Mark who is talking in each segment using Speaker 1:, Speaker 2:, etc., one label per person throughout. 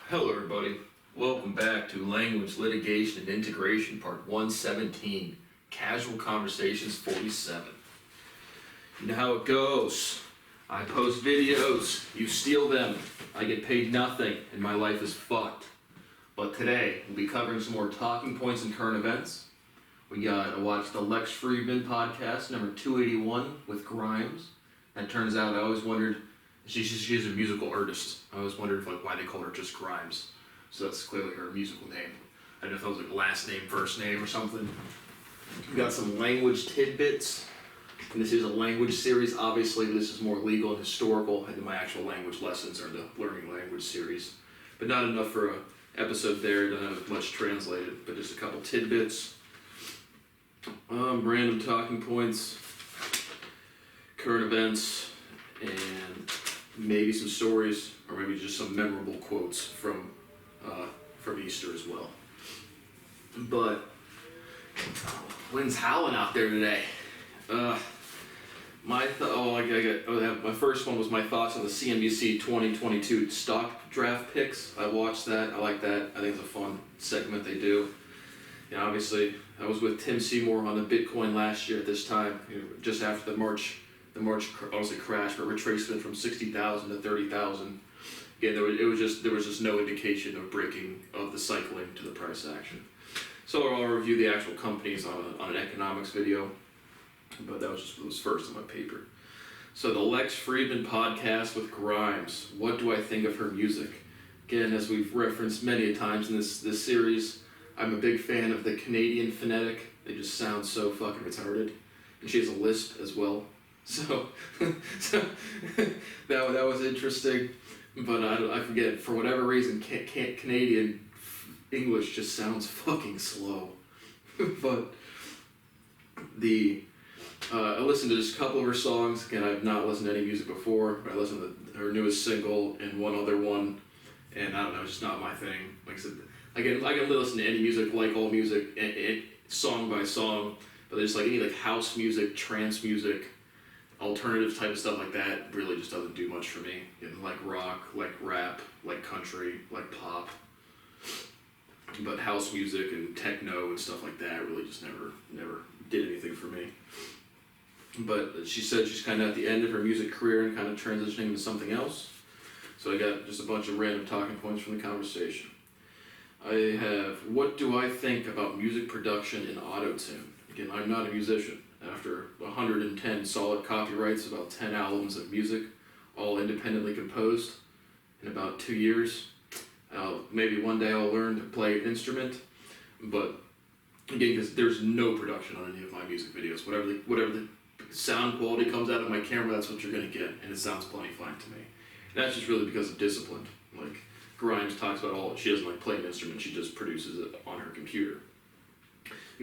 Speaker 1: Hello everybody, welcome back to Language Litigation and Integration Part 117, Casual Conversations 47. You know how it goes. I post videos, you steal them, I get paid nothing, and my life is fucked. But today, we'll be covering some more talking points and current events. I watched the Lex Friedman podcast, number 281, with Grimes. And it turns out I always wondered, she's a musical artist. I always wondered why they call her just Grimes. So that's clearly her musical name. I don't know if that was like last name, first name, or something. We got some language tidbits. And this is a language series. Obviously, this is more legal and historical, and my actual language lessons are the learning language series. But not enough for an episode there. Don't have much translated, but just a couple tidbits. Random talking points, current events, and maybe some stories, or maybe just some memorable quotes from Easter as well. But wind's howling out there today. My first one was my thoughts on the CNBC 2022 stock draft picks. I watched that. I like that. I think it's a fun segment they do. And obviously, I was with Tim Seymour on the Bitcoin last year at this time, just after the March obviously crash, but retracement from 60,000 to 30,000. Again, there was just no indication of breaking of the cycling to the price action. So I'll review the actual companies on an economics video, but that was first on my paper. So the Lex Friedman podcast with Grimes. What do I think of her music? Again, as we've referenced many times in this series, I'm a big fan of the Canadian phonetic. They just sound so fucking retarded. And she has a lisp as well. So that was interesting, but I forget, for whatever reason, Canadian English just sounds fucking slow. But I listened to just a couple of her songs. Again, I've not listened to any music before. I listened to her newest single and one other one, and I don't know, it's just not my thing. Like I said, I can listen to any music, like all music, and song by song, but there's like any house music, trance music, alternative type of stuff like that really just doesn't do much for me. Like rock, like rap, like country, like pop. But house music and techno and stuff like that really just never did anything for me. But she said she's kind of at the end of her music career and kind of transitioning into something else. So I got just a bunch of random talking points from the conversation. I have, what do I think about music production in auto-tune? Again, I'm not a musician. After 110 solid copyrights, about 10 albums of music, all independently composed in about 2 years. Maybe one day I'll learn to play an instrument, but again, because there's no production on any of my music videos. Whatever the sound quality comes out of my camera, that's what you're going to get, and it sounds plenty fine to me. And that's just really because of discipline. Like Grimes talks about she doesn't play an instrument, she just produces it on her computer.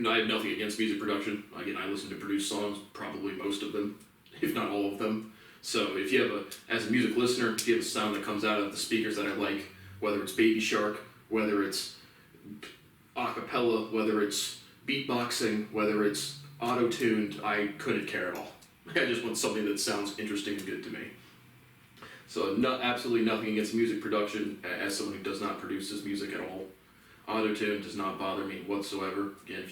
Speaker 1: I have nothing against music production. Again, I listen to produced songs, probably most of them, if not all of them. So if you have as a music listener, if you have a sound that comes out of the speakers that I like, whether it's Baby Shark, whether it's acapella, whether it's beatboxing, whether it's auto-tuned, I couldn't care at all. I just want something that sounds interesting and good to me. So absolutely nothing against music production as someone who does not produce this music at all. Auto-tune does not bother me whatsoever. Again,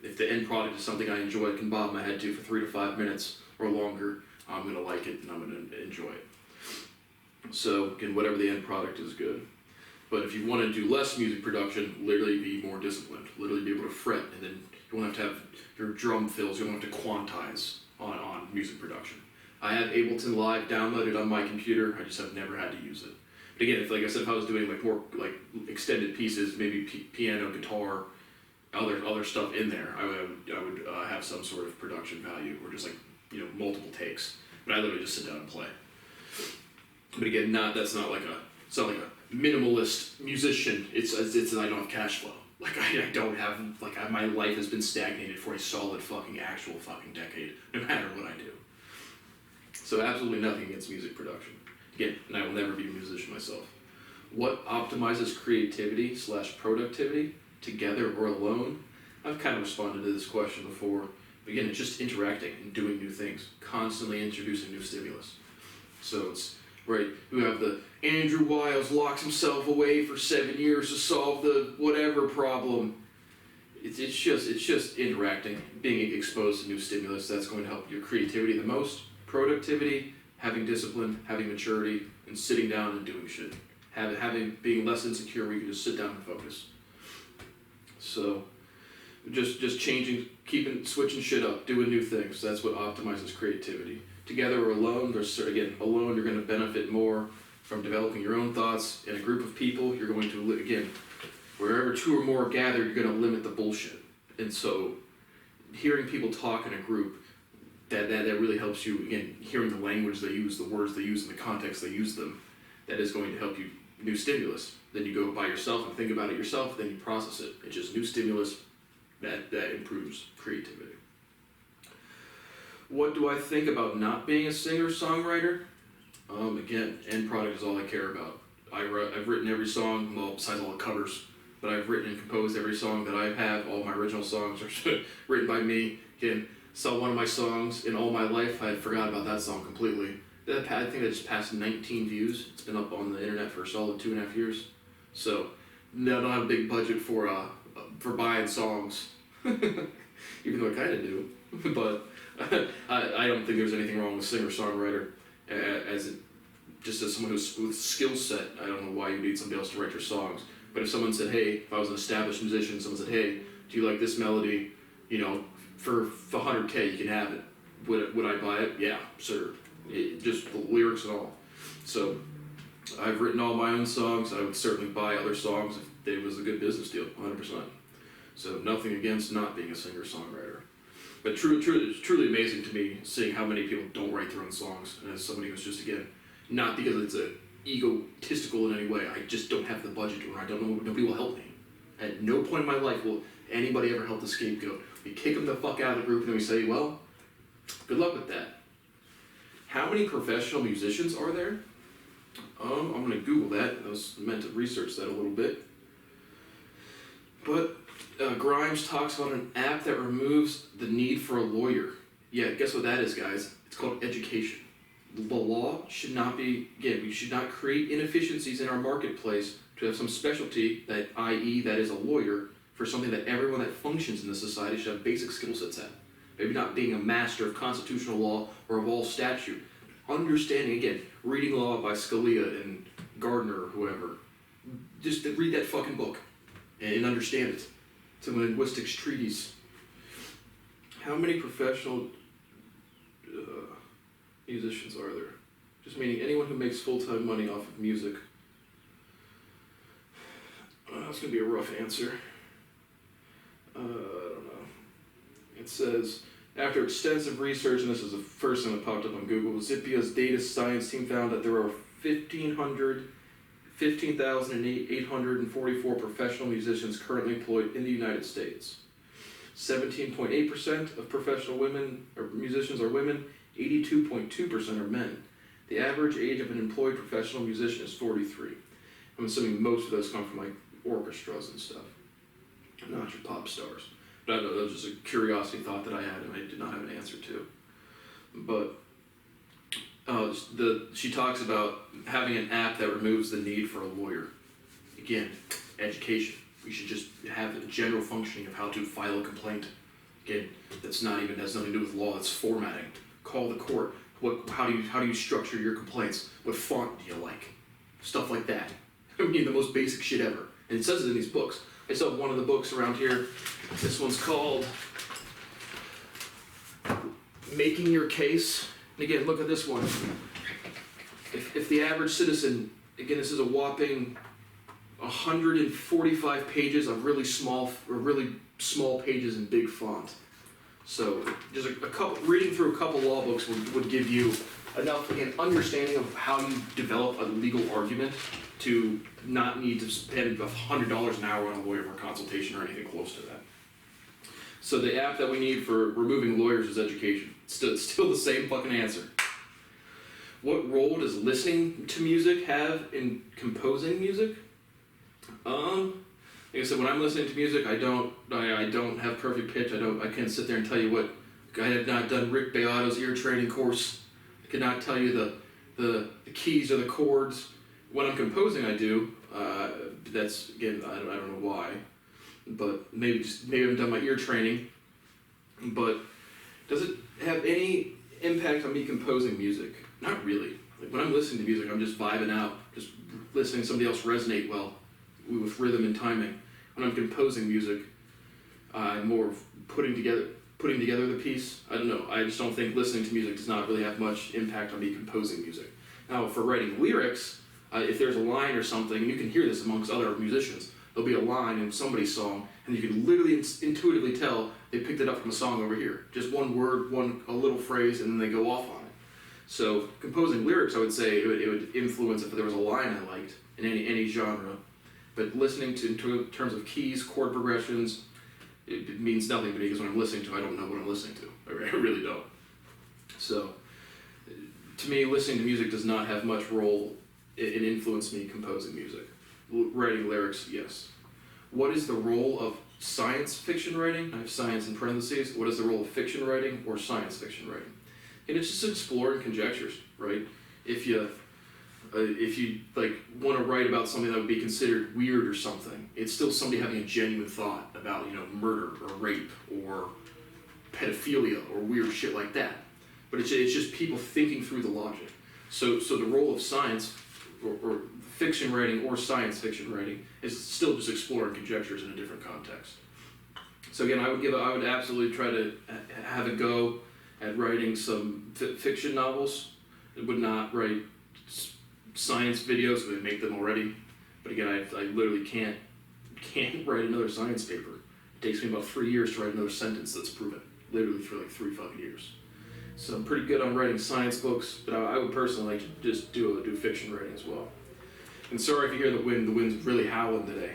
Speaker 1: if the end product is something I enjoy, I can bob my head to for 3 to 5 minutes or longer, I'm going to like it and I'm going to enjoy it. So again, whatever the end product is good. But if you want to do less music production, literally be more disciplined. Literally be able to fret, and then you won't have to have your drum fills, you won't have to quantize on music production. I have Ableton Live downloaded on my computer, I just have never had to use it. But again, if I was doing more extended pieces, maybe piano, guitar, other stuff in there, I would have some sort of production value, or just multiple takes. But I literally just sit down and play. But again, it's not like a minimalist musician. It's I don't have cash flow. I don't have my life has been stagnated for a solid actual decade, no matter what I do. So absolutely nothing against music production. Again, and I will never be a musician myself. What optimizes creativity / productivity, together or alone? I've kind of responded to this question before. But again, it's just interacting and doing new things, constantly introducing new stimulus. So it's right? You have the Andrew Wiles locks himself away for 7 years to solve the whatever problem. It's just interacting, being exposed to new stimulus. That's going to help your creativity the most. Productivity, having discipline, having maturity, and sitting down and doing shit. Being less insecure where you can just sit down and focus. So, just changing, switching shit up, doing new things. That's what optimizes creativity. Together or alone, alone you're going to benefit more from developing your own thoughts. In a group of people, you're going to, again, wherever two or more are gathered, you're going to limit the bullshit. And so, hearing people talk in a group, that really helps you, again, hearing the language they use, the words they use, and the context they use them, that is going to help you. New stimulus. Then you go by yourself and think about it yourself, then you process it. It's just new stimulus that improves creativity. What do I think about not being a singer-songwriter? Again, end product is all I care about. I've written every song, well, besides all the covers, but I've written and composed every song that I have. All my original songs are written by me. Again, saw one of my songs in all my life, I had forgot about that song completely. I think that just passed 19 views. It's been up on the internet for a solid 2.5 years. So, no, I don't have a big budget for buying songs, even though I kind of do. But I don't think there's anything wrong with singer-songwriter just as someone who's with skill set. I don't know why you need somebody else to write your songs. But if someone said, hey, if I was an established musician, someone said, hey, do you like this melody? For $100K you can have it. Would I buy it? Yeah, sir. Just the lyrics and all. So I've written all my own songs. I would certainly buy other songs if it was a good business deal, 100%. So nothing against not being a singer-songwriter. But it's truly amazing to me seeing how many people don't write their own songs. And as somebody who's just, again, not because it's egotistical in any way, I just don't have the budget or I don't know, nobody will help me. At no point in my life will anybody ever help the scapegoat. We kick them the fuck out of the group and then we say, well, good luck with that. How many professional musicians are there? I'm going to Google that. I was meant to research that a little bit. But Grimes talks about an app that removes the need for a lawyer. Yeah, guess what that is, guys? It's called education. The law should not be, again, we should not create inefficiencies in our marketplace to have some specialty, that i.e. that is a lawyer, for something that everyone that functions in the society should have basic skill sets at. Maybe not being a master of constitutional law or of all statute. Understanding, again, reading law by Scalia and Gardner or whoever. Just read that fucking book and understand it. It's a linguistics treatise. How many professional musicians are there? Just meaning anyone who makes full-time money off of music. That's going to be a rough answer. I don't know. It says, after extensive research, and this is the first thing that popped up on Google, Zippia's data science team found that there are 15,844 professional musicians currently employed in the United States. 17.8% of professional women or musicians are women, 82.2% are men. The average age of an employed professional musician is 43. I'm assuming most of those come from like orchestras and stuff, not your pop stars. But I don't know, that was just a curiosity thought that I had and I did not have an answer to. But she talks about having an app that removes the need for a lawyer. Again, education. We should just have a general functioning of how to file a complaint. Again, has nothing to do with law, that's formatting. Call the court. How do you structure your complaints? What font do you like? Stuff like that. I mean, the most basic shit ever. And it says it in these books. I still have one of the books around here. This one's called Making Your Case. And again, look at this one. If the average citizen, again, this is a whopping 145 pages of really small pages in big font. So just a couple, reading through a couple law books would give you enough, again, understanding of how you develop a legal argument to not need to spend $100 an hour on a lawyer for a consultation or anything close to that. So the app that we need for removing lawyers is education. It's still the same fucking answer. What role does listening to music have in composing music? Like I said, when I'm listening to music, I don't have perfect pitch. I can't sit there and tell you what. I have not done Rick Beato's ear training course. I cannot tell you the keys or the chords. When I'm composing, I do. That's, again, I don't know why, but maybe I haven't done my ear training. But does it have any impact on me composing music? Not really. Like when I'm listening to music, I'm just vibing out, just listening to somebody else resonate well with rhythm and timing. When I'm composing music, I'm more of putting together the piece. I don't know. I just don't think listening to music does not really have much impact on me composing music. Now, for writing lyrics, if there's a line or something, and you can hear this amongst other musicians, there'll be a line in somebody's song, and you can literally intuitively tell they picked it up from a song over here. Just one word, a little phrase, and then they go off on it. So composing lyrics, I would say it would influence if there was a line I liked in any genre. But listening to in terms of keys, chord progressions, it means nothing to me because when I'm listening to, I don't know what I'm listening to. I really don't. So to me, listening to music does not have much role in influence me composing music. Writing lyrics, yes. What is the role of science fiction writing? I have science in parentheses. What is the role of fiction writing or science fiction writing? And it's just exploring conjectures, right? If you like want to write about something that would be considered weird or something, it's still somebody having a genuine thought about, murder or rape or pedophilia or weird shit like that. But it's just people thinking through the logic. So the role of science or fiction writing or science fiction writing is still just exploring conjectures in a different context. So again, I would absolutely try to have a go at writing some fiction novels. I would not write science videos, I would make them already. But again, I literally can't write another science paper. It takes me about 3 years to write another sentence that's proven. Literally for like 3 fucking years. So I'm pretty good on writing science books, but I would personally like to just do fiction writing as well. And sorry if you hear the wind. The wind's really howling today.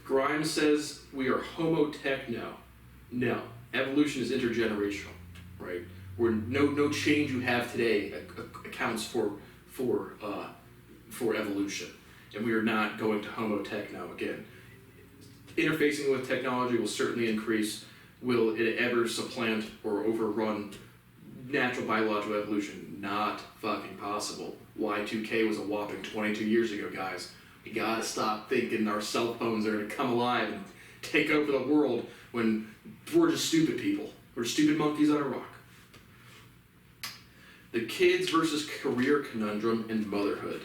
Speaker 1: Grimes says we are homo techno. No, evolution is intergenerational, right? Where no change you have today accounts for evolution, and we are not going to homo techno again. Interfacing with technology will certainly increase. Will it ever supplant or overrun natural biological evolution? Not fucking possible. Y2K was a whopping 22 years ago, guys. We gotta stop thinking our cell phones are gonna come alive and take over the world when we're just stupid people. We're stupid monkeys on a rock. The kids versus career conundrum in motherhood.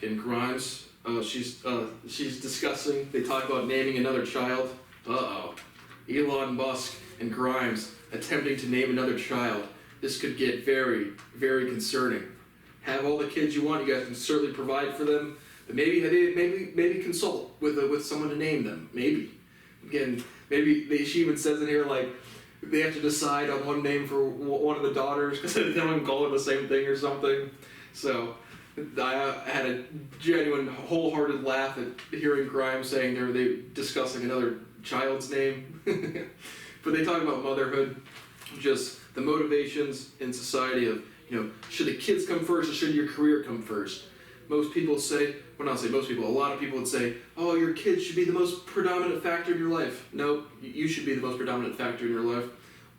Speaker 1: In Grimes, she's discussing, they talk about naming another child. Elon Musk and Grimes attempting to name another child. This could get very, very concerning. Have all the kids you want, you guys can certainly provide for them, but maybe consult with someone to name them. Maybe. Again, she even says in here like they have to decide on one name for one of the daughters because they don't call her the same thing or something. So I had a genuine, wholehearted laugh at hearing Grimes saying they're discussing another child's name. But they talk about motherhood, just the motivations in society of, should the kids come first or should your career come first? Most people say, well, not say most people, a lot of people would say, oh, your kids should be the most predominant factor in your life. No, you should be the most predominant factor in your life.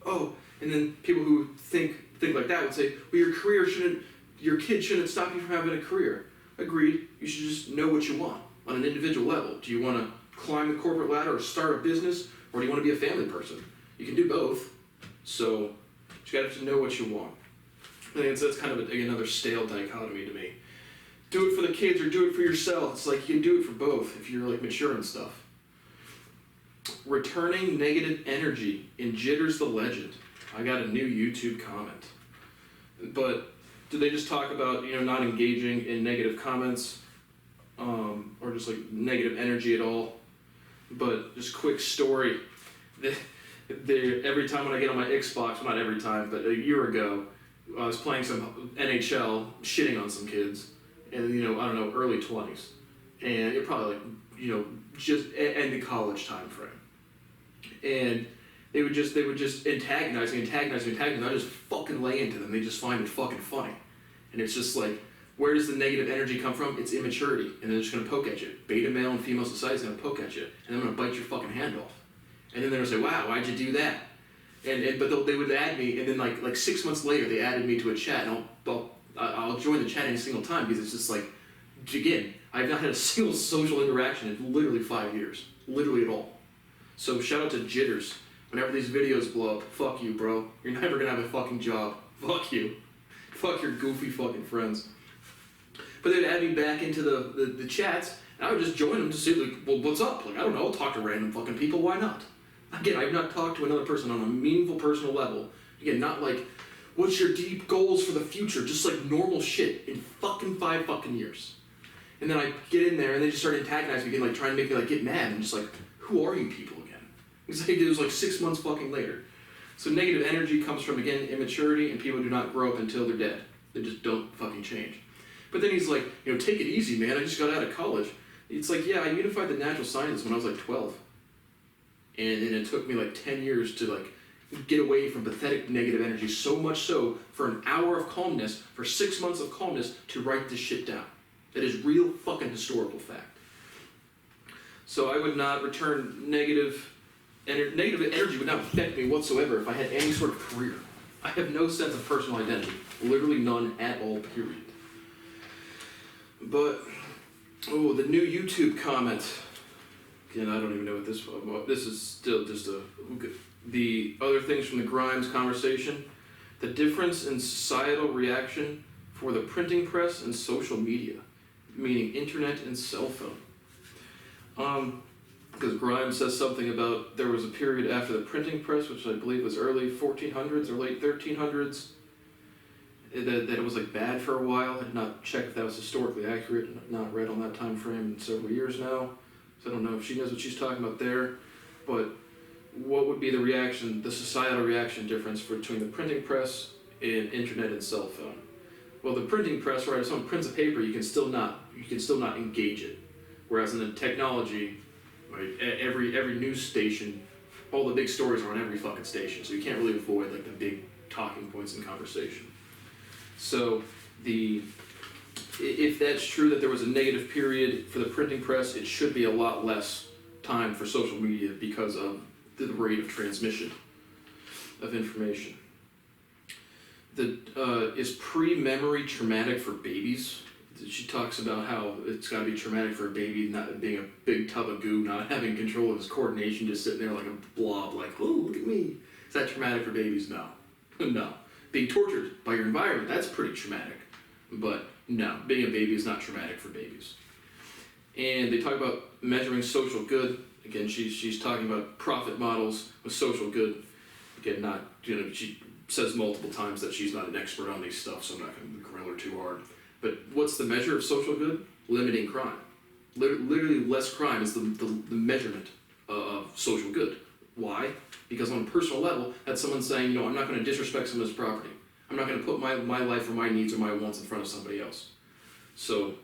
Speaker 1: Oh, and then people who think like that would say, well, your kid shouldn't stop you from having a career. Agreed, you should just know what you want on an individual level. Do you want to climb the corporate ladder or start a business, or do you want to be a family person? You can do both, so you got to know what you want. I think that's kind of another stale dichotomy to me. Do it for the kids or do it for yourself. It's like you can do it for both if you're like mature and stuff. Returning negative energy in Jitters the Legend. I got a new YouTube comment. But do they just talk about not engaging in negative comments or just like negative energy at all? But just quick story. Every time when I get on my Xbox, not every time, but a year ago, I was playing some NHL, shitting on some kids, and early 20s, and it probably just end of college time frame, and they would just antagonize me. I just fucking lay into them. They just find it fucking funny, and it's just like, where does the negative energy come from? It's immaturity, and they're just gonna poke at you. Beta male and female society's gonna poke at you, and I'm gonna bite your fucking hand off. And then they're gonna say, wow, why'd you do that? But they would add me, and then like 6 months later, they added me to a chat, and I'll join the chat any single time because it's just like, again, I've not had a single social interaction in literally 5 years. Literally at all. So shout out to Jitters. Whenever these videos blow up, fuck you, bro. You're never gonna have a fucking job. Fuck you. Fuck your goofy fucking friends. But they'd add me back into the chats, and I would just join them to see, like, well, what's up? Like, I don't know, I'll talk to random fucking people, why not? Again, I've not talked to another person on a meaningful personal level. Again, not like, what's your deep goals for the future? Just like normal shit in fucking 5 fucking years. And then I get in there, and they just start antagonizing me again, like, trying to make me, like, get mad, and just like, who are you people again? It was like 6 months fucking later. So negative energy comes from, again, immaturity, and people do not grow up until they're dead. They just don't fucking change. But then he's like, take it easy, man. I just got out of college. It's like, yeah, I unified the natural sciences when I was like 12. And it took me like 10 years to like get away from pathetic negative energy, so much so for an hour of calmness, for 6 months of calmness, to write this shit down. That is real fucking historical fact. So I would not return negative energy would not affect me whatsoever if I had any sort of career. I have no sense of personal identity. Literally none at all, period. But, the new YouTube comment. Again, I don't even know what this was. This is still just the other things from the Grimes conversation. The difference in societal reaction for the printing press and social media, meaning internet and cell phone. Because Grimes says something about there was a period after the printing press, which I believe was early 1400s or late 1300s, that it was like bad for a while. I did not check if that was historically accurate. I've not read on that time frame in several years now, so I don't know if she knows what she's talking about there. But what would be the reaction, the societal reaction difference between the printing press and internet and cell phone? Well, the printing press, right? If someone prints a paper, you can still not engage it. Whereas in the technology, right, every news station, all the big stories are on every fucking station, so you can't really avoid like the big talking points in conversation. So if that's true that there was a negative period for the printing press, it should be a lot less time for social media because of the rate of transmission of information. Is pre-memory traumatic for babies? She talks about how it's got to be traumatic for a baby not being a big tub of goo, not having control of his coordination, just sitting there like a blob, like, oh, look at me. Is that traumatic for babies? No. No. Being tortured by your environment, that's pretty traumatic. But no, being a baby is not traumatic for babies. And they talk about measuring social good. Again, she's talking about profit models with social good. Again, she says multiple times that she's not an expert on these stuff, so I'm not going to grill her too hard. But what's the measure of social good? Limiting crime. Literally less crime is the measurement of social good. Why? Because on a personal level, that's someone saying, I'm not going to disrespect someone's property. I'm not going to put my life or my needs or my wants in front of somebody else. So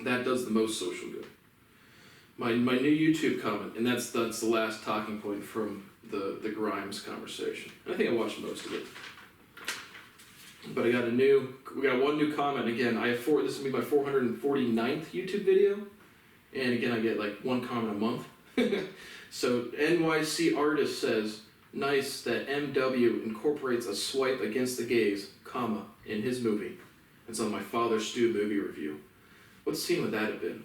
Speaker 1: that does the most social good. My new YouTube comment, and that's the last talking point from the Grimes conversation. And I think I watched most of it. But we got one new comment. Again, this will be my 449th YouTube video. And again, I get like one comment a month. So NYC Artist says, nice that MW incorporates a swipe against the gays, comma, in his movie. It's on my Father Stu movie review. What scene would that have been?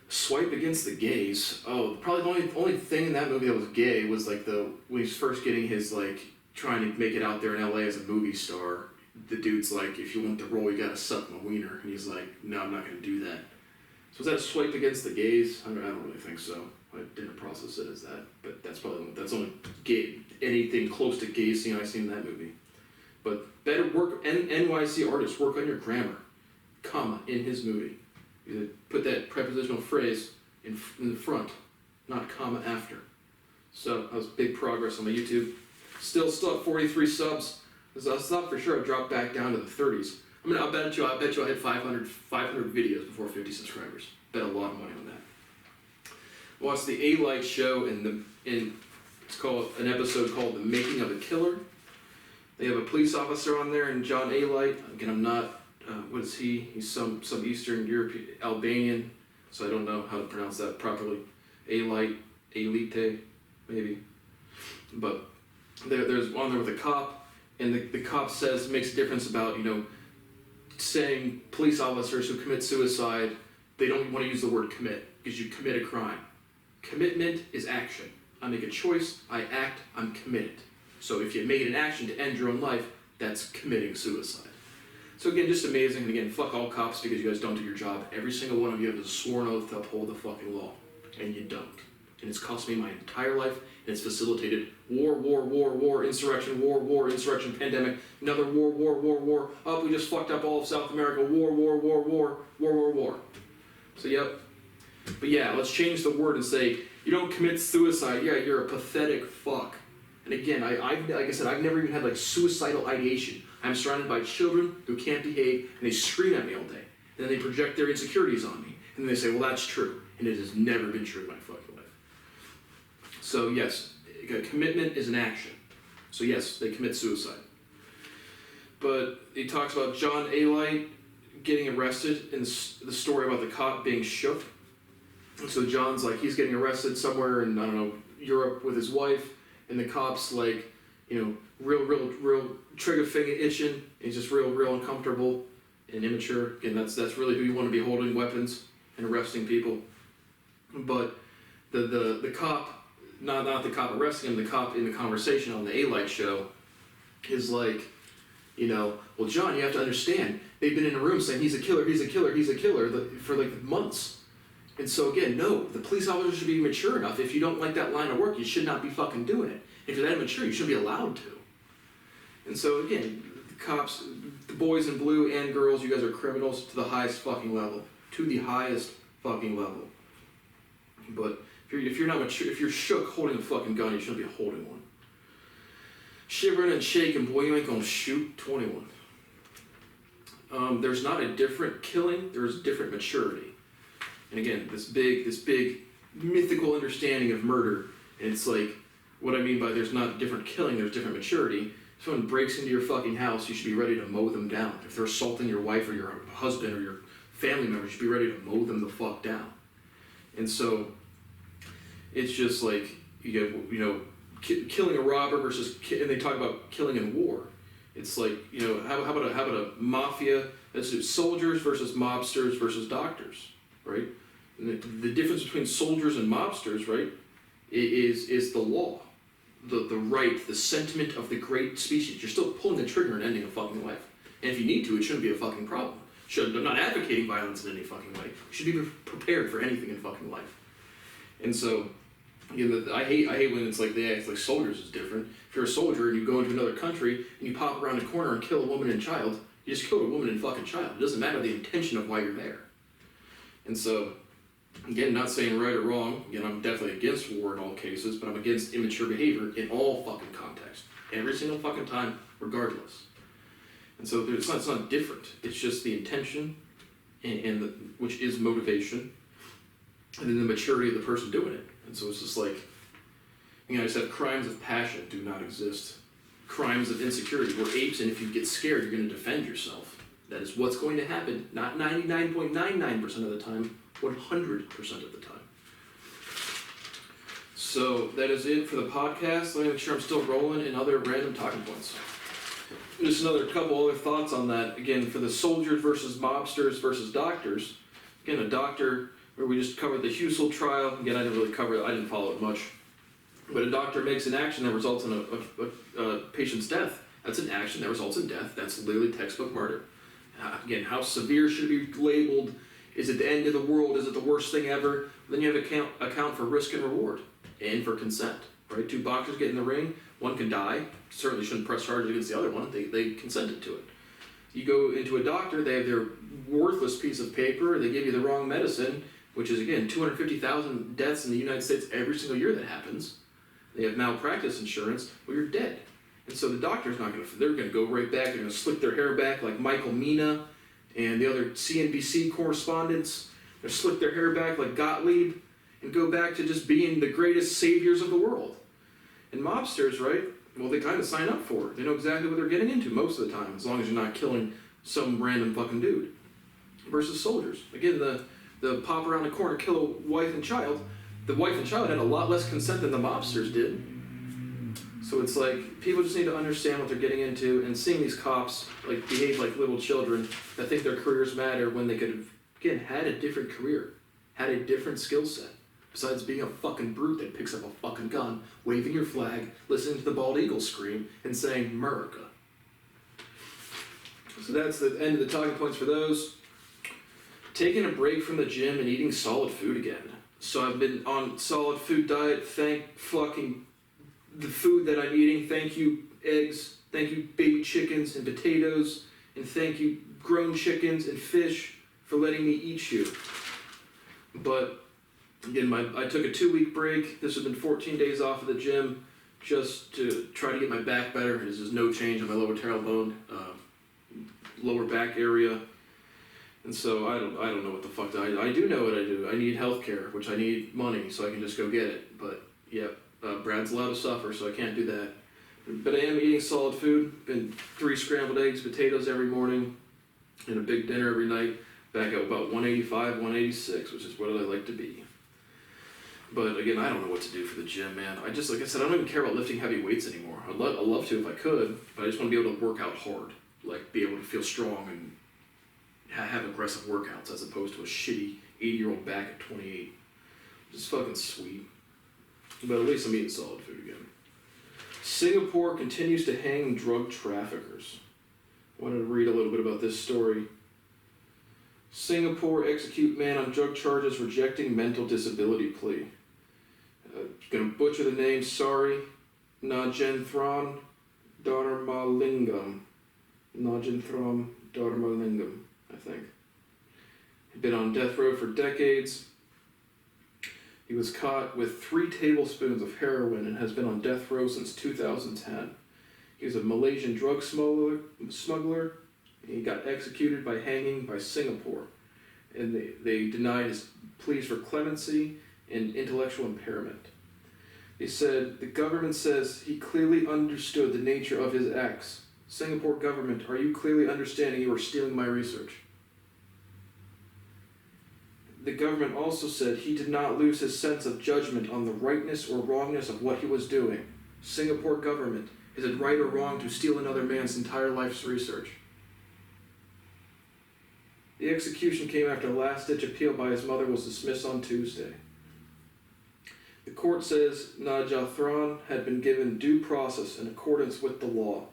Speaker 1: Swipe against the gays? Oh, probably the only thing in that movie that was gay was like when he's first getting his like, trying to make it out there in LA as a movie star. The dude's like, if you want the role, you gotta suck my wiener. And he's like, no, I'm not gonna do that. So is that a swipe against the gays? I don't really think so. I didn't process it as that, but that's only gay, anything close to gay scene I've seen in that movie. But better work, NYC Artists, work on your grammar, comma, in his movie. You put that prepositional phrase in the front, not comma after. So that was big progress on my YouTube. Still at 43 subs. I thought for sure I'd drop back down to the 30s. I bet you I hit 500 videos before 50 subscribers. Bet a lot of money on that. Watched the LLI show it's called an episode called The Making of a Killer. They have a police officer on there, and John LLI. Again, I'm not. What is he? He's some Eastern European Albanian, so I don't know how to pronounce that properly. LLI, Elite, maybe. But there's on there with a cop, and the cop makes a difference about saying police officers who commit suicide, they don't want to use the word commit because you commit a crime. Commitment is action. I make a choice, I act, I'm committed. So if you made an action to end your own life, that's committing suicide. So again, just amazing. And again, fuck all cops because you guys don't do your job. Every single one of you have a sworn oath to uphold the fucking law. And you don't. And it's cost me my entire life, and it's facilitated war, insurrection, pandemic, another war. Oh, we just fucked up all of South America, war. So, yep. But yeah, let's change the word and say, you don't commit suicide, yeah, you're a pathetic fuck. And again, like I said, I've never even had like suicidal ideation. I'm surrounded by children who can't behave, and they scream at me all day. And then they project their insecurities on me. And then they say, well, that's true. And it has never been true in my fucking life. So yes, commitment is an action. So yes, they commit suicide. But he talks about John LLI getting arrested in the story about the cop being shook. So John's like, he's getting arrested somewhere in, I don't know, Europe with his wife, and the cop's like, you know, real trigger finger itching. He's just real uncomfortable and immature. Again, that's really who you want to be holding weapons and arresting people. But the cop, not the cop arresting him, the cop in the conversation on the LLI show is like, you know, well, John, you have to understand, they've been in a room saying he's a killer for like months. And so again, no, the police officer should be mature enough. If you don't like that line of work, you should not be fucking doing it. If you're that immature, you shouldn't be allowed to. And so again, the cops, the boys in blue and girls, you guys are criminals to the highest fucking level. To the highest fucking level. But if you're not mature, if you're shook holding a fucking gun, you shouldn't be holding one. Shivering and shaking, boy, you ain't gonna shoot 21. There's not a different killing, there's different maturity. And again, this big mythical understanding of murder, and it's like, what I mean by there's not different killing, there's different maturity. If someone breaks into your fucking house, you should be ready to mow them down. If they're assaulting your wife or your husband or your family member, you should be ready to mow them the fuck down. And so, it's just like, killing a robber versus, and they talk about killing in war. It's like, how about a mafia, that's soldiers versus mobsters versus doctors, right? And the difference between soldiers and mobsters, right, is the law, the right, the sentiment of the great species. You're still pulling the trigger and ending a fucking life. And if you need to, it shouldn't be a fucking problem. I'm not advocating violence in any fucking way. You should be prepared for anything in fucking life. And so, I hate when it's like they act like soldiers is different. If you're a soldier and you go into another country and you pop around a corner and kill a woman and child, you just killed a woman and fucking child. It doesn't matter the intention of why you're there. And so, again, not saying right or wrong. Again, I'm definitely against war in all cases, but I'm against immature behavior in all fucking contexts. Every single fucking time, regardless. And so it's not different. It's just the intention, which is motivation, and then the maturity of the person doing it. And so it's just like, I said, crimes of passion do not exist. Crimes of insecurity. We're apes, and if you get scared, you're going to defend yourself. That is what's going to happen, not 99.99% of the time, 100% of the time. So that is it for the podcast. Let me make sure I'm still rolling in other random talking points. Just another couple other thoughts on that. Again, for the soldiers versus mobsters versus doctors. Again, a doctor, where we just covered the Husel trial. Again, I didn't really cover it. I didn't follow it much. But a doctor makes an action that results in a patient's death. That's an action that results in death. That's literally textbook murder. Again, how severe should it be labeled? Is it the end of the world? Is it the worst thing ever? Then you have to account for risk and reward and for consent. Right? Two boxers get in the ring. One can die. Certainly shouldn't press charges against the other one. They consented to it. You go into a doctor, they have their worthless piece of paper, they give you the wrong medicine, which is, again, 250,000 deaths in the United States every single year that happens. They have malpractice insurance, well, you're dead. And so the doctor's not going to, they're going to go right back, they're going to slick their hair back like Michael Mina and the other CNBC correspondents. They'll slick their hair back like Gottlieb and go back to just being the greatest saviors of the world. And mobsters, right? Well, they kind of sign up for it. They know exactly what they're getting into most of the time, as long as you're not killing some random fucking dude. Versus soldiers. Again, the pop around the corner, kill a wife and child. The wife and child had a lot less consent than the mobsters did. So it's like, people just need to understand what they're getting into, and seeing these cops like behave like little children that think their careers matter when they could have, again, had a different career, had a different skill set. Besides being a fucking brute that picks up a fucking gun, waving your flag, listening to the bald eagle scream, and saying, America. So that's the end of the talking points for those. Taking a break from the gym and eating solid food again. So I've been on solid food diet, thank fucking the food that I'm eating. Thank you, eggs. Thank you, baby chickens and potatoes. And thank you, grown chickens and fish, for letting me eat you. But again, I took a 2-week break. This has been 14 days off of the gym just to try to get my back better. There's just no change on my lower tailbone, lower back area. And so I don't know what the fuck I do know what I do. I need healthcare, which I need money, so I can just go get it. But yeah, Brad's allowed to suffer, so I can't do that. But I am eating solid food. Been 3 scrambled eggs, potatoes every morning, and a big dinner every night. Back at about 185, 186, which is what I like to be. But again, I don't know what to do for the gym, man. Like I said, I don't even care about lifting heavy weights anymore. I'd love to if I could, but I just want to be able to work out hard. Like, be able to feel strong and have aggressive workouts as opposed to a shitty 80-year-old back at 28. Just fucking sweet. But at least I'm eating solid food again. Singapore continues to hang drug traffickers. I wanted to read a little bit about this story. Singapore execute man on drug charges rejecting mental disability plea. Gonna butcher the name, sorry. Nagenthram Dharmalingam. Nagenthram Dharmalingam, I think. He'd been on death row for decades. He was caught with 3 tablespoons of heroin and has been on death row since 2010. He was a Malaysian drug smuggler. He got executed by hanging by Singapore. And they denied his pleas for clemency and intellectual impairment. They said, the government says he clearly understood the nature of his acts. Singapore government, are you clearly understanding you are stealing my research? The government also said he did not lose his sense of judgment on the rightness or wrongness of what he was doing. Singapore government, is it right or wrong to steal another man's entire life's research? The execution came after a last-ditch appeal by his mother was dismissed on Tuesday. The court says Najathran had been given due process in accordance with the law.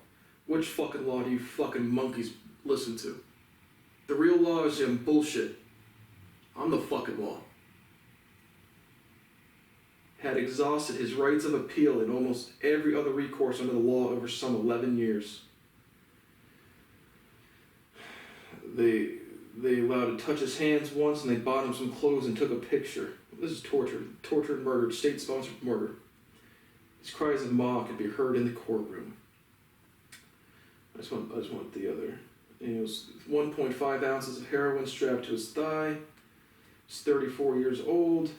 Speaker 1: Which fucking law do you fucking monkeys listen to? The real law is bullshit. I'm the fucking law. Had exhausted his rights of appeal in almost every other recourse under the law over some 11 years. They allowed to touch his hands once, and they bought him some clothes and took a picture. This is torture and murder, state-sponsored murder. His cries of "Ma" could be heard in the courtroom. I just want the other. It was 1.5 ounces of heroin strapped to his thigh. He's 34 years old.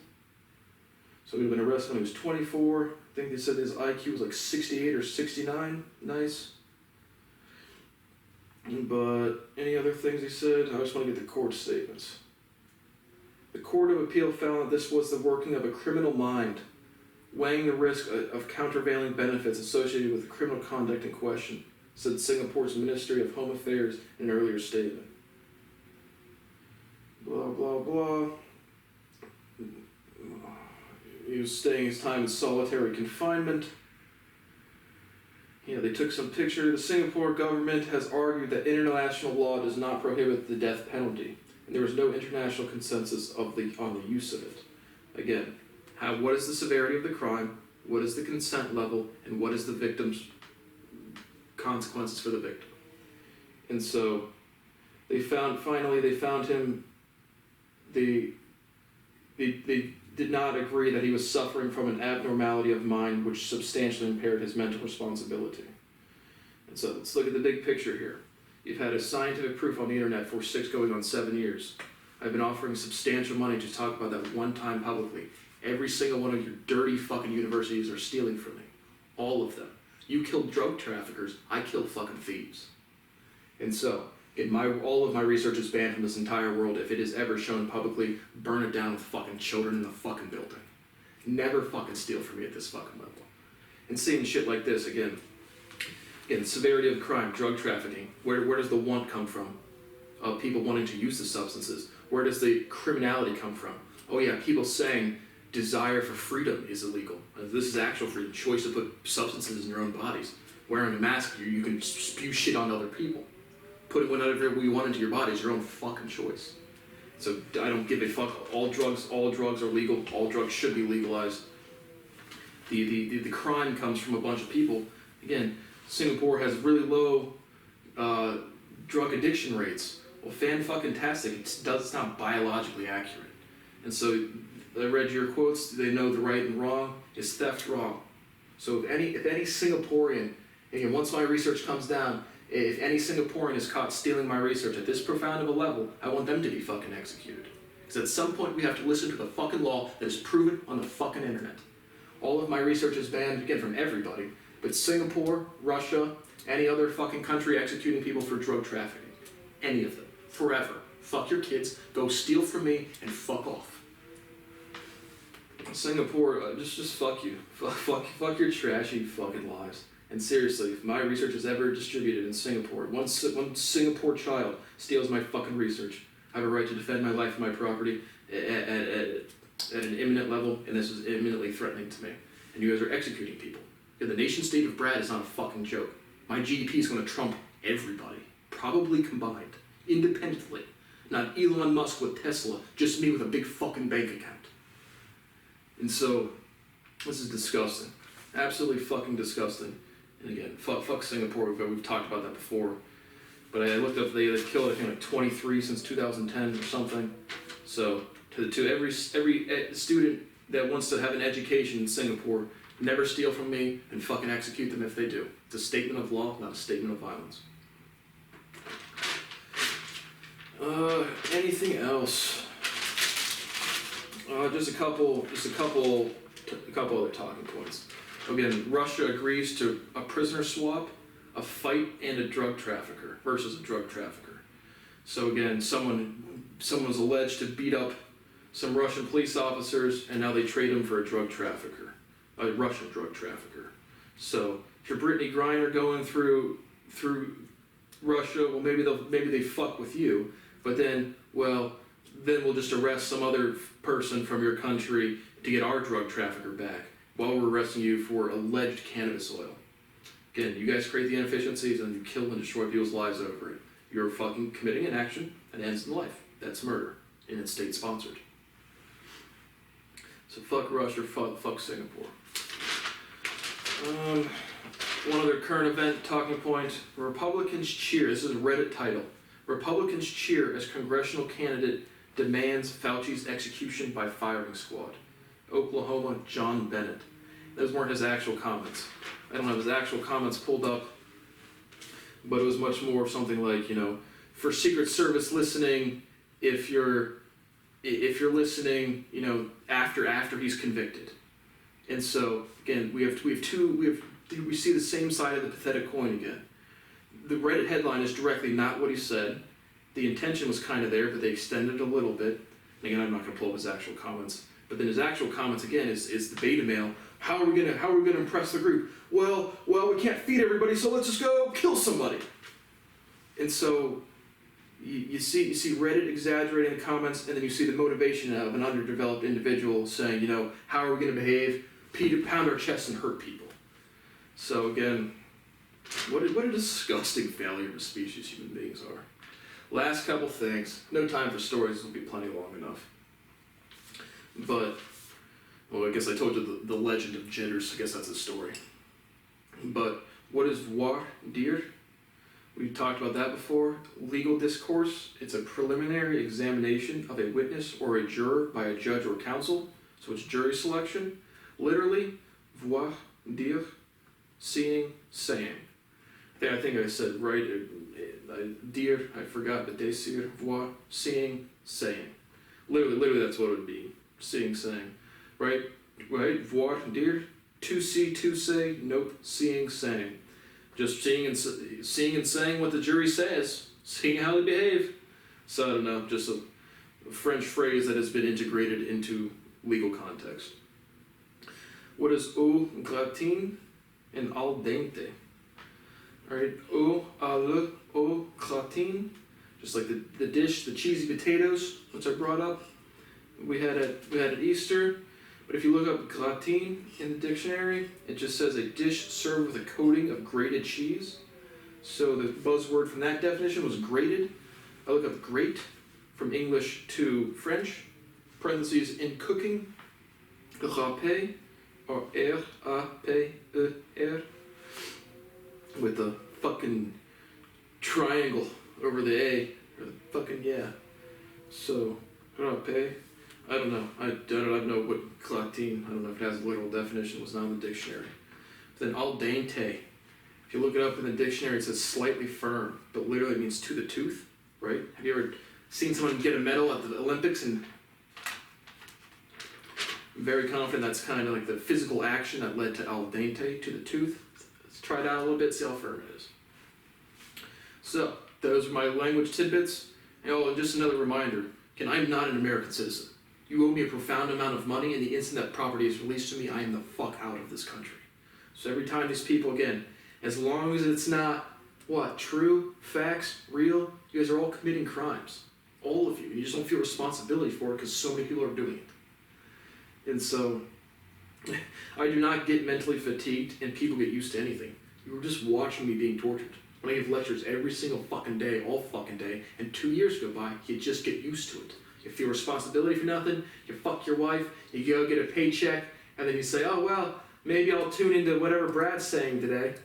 Speaker 1: So he'd been arrested when he was 24. I think they said his IQ was like 68 or 69. Nice. But any other things he said? I just want to get the court statements. The Court of Appeal found that this was the working of a criminal mind, weighing the risk of countervailing benefits associated with the criminal conduct in question, said Singapore's Ministry of Home Affairs in an earlier statement. Blah, blah, blah. He was staying his time in solitary confinement. They took some picture. The Singapore government has argued that international law does not prohibit the death penalty, and there was no international consensus on the use of it. Again, what is the severity of the crime, what is the consent level, and what is the victim's consequences for the victim? And so they found him. They did not agree that he was suffering from an abnormality of mind which substantially impaired his mental responsibility. And so let's look at the big picture here. You've had a scientific proof on the internet for 6 going on 7 years. I've been offering substantial money to talk about that one time publicly. Every single one of your dirty fucking universities are stealing from me. All of them. You killed drug traffickers, I killed fucking thieves. And so, all of my research is banned from this entire world. If it is ever shown publicly, burn it down with fucking children in the fucking building. Never fucking steal from me at this fucking level. And seeing shit like this, again, severity of the crime, drug trafficking, where does the want come from? Of people wanting to use the substances. Where does the criminality come from? Oh yeah, people saying desire for freedom is illegal. This is actual freedom, choice to put substances in your own bodies. Wearing a mask, you can spew shit on other people. Putting whatever you want into your body is your own fucking choice. So I don't give a fuck. All drugs are legal. All drugs should be legalized. The crime comes from a bunch of people. Again, Singapore has really low drug addiction rates. Well, fan-fucking-tastic. It's not biologically accurate. And so I read your quotes. They know the right and wrong. Is theft wrong? So if any Singaporean, again, once my research comes down, if any Singaporean is caught stealing my research at this profound of a level, I want them to be fucking executed. Because at some point we have to listen to the fucking law that is proven on the fucking internet. All of my research is banned, again, from everybody, but Singapore, Russia, any other fucking country executing people for drug trafficking. Any of them. Forever. Fuck your kids, go steal from me, and fuck off. Singapore, just fuck you. Fuck your trashy fucking lies. And seriously, if my research is ever distributed in Singapore, one Singapore child steals my fucking research, I have a right to defend my life and my property at an imminent level, and this is imminently threatening to me. And you guys are executing people. The nation state of Brad is not a fucking joke. My GDP is going to trump everybody, probably combined, independently. Not Elon Musk with Tesla, just me with a big fucking bank account. And so, this is disgusting. Absolutely fucking disgusting. And again, fuck Singapore, we've talked about that before. But I looked up, they killed, I think, like 23 since 2010 or something. So, to every student that wants to have an education in Singapore, never steal from me and fucking execute them if they do. It's a statement of law, not a statement of violence. Anything else? Just a couple other talking points. Again, Russia agrees to a prisoner swap, a fight, and a drug trafficker versus a drug trafficker. So again, someone was alleged to beat up some Russian police officers, and now they trade him for a drug trafficker, a Russian drug trafficker. So if you're Brittany Griner going through Russia, well, maybe they fuck with you, but then we'll just arrest some other person from your country to get our drug trafficker back while we're arresting you for alleged cannabis oil. Again, you guys create the inefficiencies and you kill and destroy people's lives over it. You're fucking committing an action that ends in life. That's murder, and it's state-sponsored. So fuck Russia, fuck Singapore. One other current event talking point. Republicans cheer, this is a Reddit title. Republicans cheer as congressional candidate demands Fauci's execution by firing squad. Oklahoma, John Bennett. Those weren't his actual comments. I don't have his actual comments pulled up, but it was much more of something like, for Secret Service listening, if you're listening, after he's convicted. And so again, we see the same side of the pathetic coin again. The Reddit headline is directly not what he said. The intention was kind of there, but they extended it a little bit. And again, I'm not going to pull up his actual comments. But then his actual comments again is the beta mail. How are we gonna impress the group? Well, we can't feed everybody, so let's just go kill somebody. And so you see Reddit exaggerating the comments, and then you see the motivation of an underdeveloped individual saying, how are we gonna behave? Pound our chest and hurt people. So again, what a disgusting failure of species human beings are. Last couple things. No time for stories. This will be plenty long enough. But, I guess I told you the legend of jitters. I guess that's a story. But what is voir dire? We talked about that before. Legal discourse. It's a preliminary examination of a witness or a juror by a judge or counsel. So it's jury selection. Literally, voir dire, seeing, saying. I think I said right. Dire, I forgot the desir, voir, seeing, saying. Literally, that's what it would be. Seeing, saying, right? Voir dire, to see, to say. Nope, seeing, saying. Just seeing and saying what the jury says, seeing how they behave. So I don't know, just a French phrase that has been integrated into legal context. What is au gratin? and al dente. Alright, au, le, au gratin, just like the dish, the cheesy potatoes, which I brought up. We had at Easter, but if you look up gratin in the dictionary, it just says a dish served with a coating of grated cheese. So the buzzword from that definition was grated. I look up grate from English to French, parentheses in cooking, râper, or R-A-P-E-R, with the fucking triangle over the A, or the fucking, yeah. So, râper, I don't know. I don't know what gratin, I don't know if it has a literal definition, it was not in the dictionary. Then al dente, if you look it up in the dictionary, it says slightly firm, but literally means to the tooth, right? Have you ever seen someone get a medal at the Olympics and I'm very confident that's kind of like the physical action that led to al dente, to the tooth. Let's try it out a little bit, see how firm it is. So, those are my language tidbits. And just another reminder, again, I'm not an American citizen. You owe me a profound amount of money, and the instant that property is released to me, I am the fuck out of this country. So every time these people, again, as long as it's not, true, facts, real, you guys are all committing crimes. All of you. You just don't feel responsibility for it because so many people are doing it. And so, I do not get mentally fatigued and people get used to anything. You were just watching me being tortured. When I give lectures every single fucking day, all fucking day, and 2 years go by, you just get used to it. You feel responsibility for nothing, you fuck your wife, you go get a paycheck, and then you say, oh well, maybe I'll tune into whatever Brad's saying today.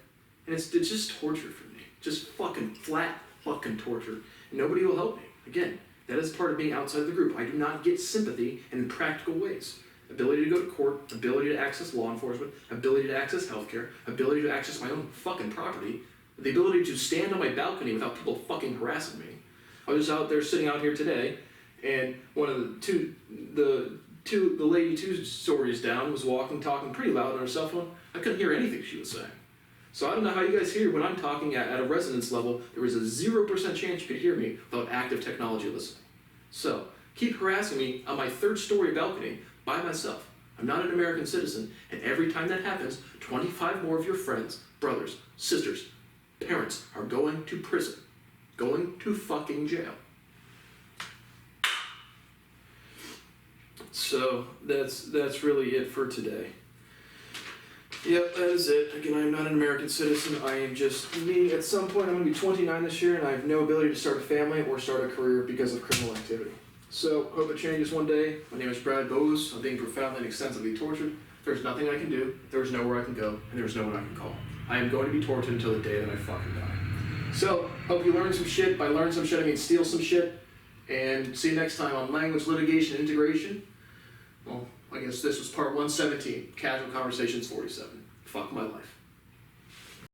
Speaker 1: And it's just torture for me. Just fucking flat fucking torture. And nobody will help me. Again, that is part of being outside of the group. I do not get sympathy in practical ways. Ability to go to court, ability to access law enforcement, ability to access healthcare, ability to access my own fucking property, the ability to stand on my balcony without people fucking harassing me. I was just out there sitting out here today, and one of the lady 2 stories down was walking, talking pretty loud on her cell phone. I couldn't hear anything she was saying. So I don't know how you guys hear when I'm talking at a residence level. There was a 0% chance you could hear me without active technology listening. So keep harassing me on my 3rd story balcony by myself. I'm not an American citizen, and every time that happens, 25 more of your friends, brothers, sisters, parents are going to prison. Going to fucking jail. So that's really it for today. Yep, that is it. Again, I am not an American citizen. I am just me. At some point, I'm going to be 29 this year, and I have no ability to start a family or start a career because of criminal activity. So, hope it changes one day. My name is Brad Bowes. I'm being profoundly and extensively tortured. There's nothing I can do. There's nowhere I can go, and there's no one I can call. I am going to be tortured until the day that I fucking die. So, hope you learned some shit. By learn some shit, I mean steal some shit. And see you next time on Language, Litigation, and Integration. Well, I guess this was part 117, Casual Conversations 47. Fuck my life.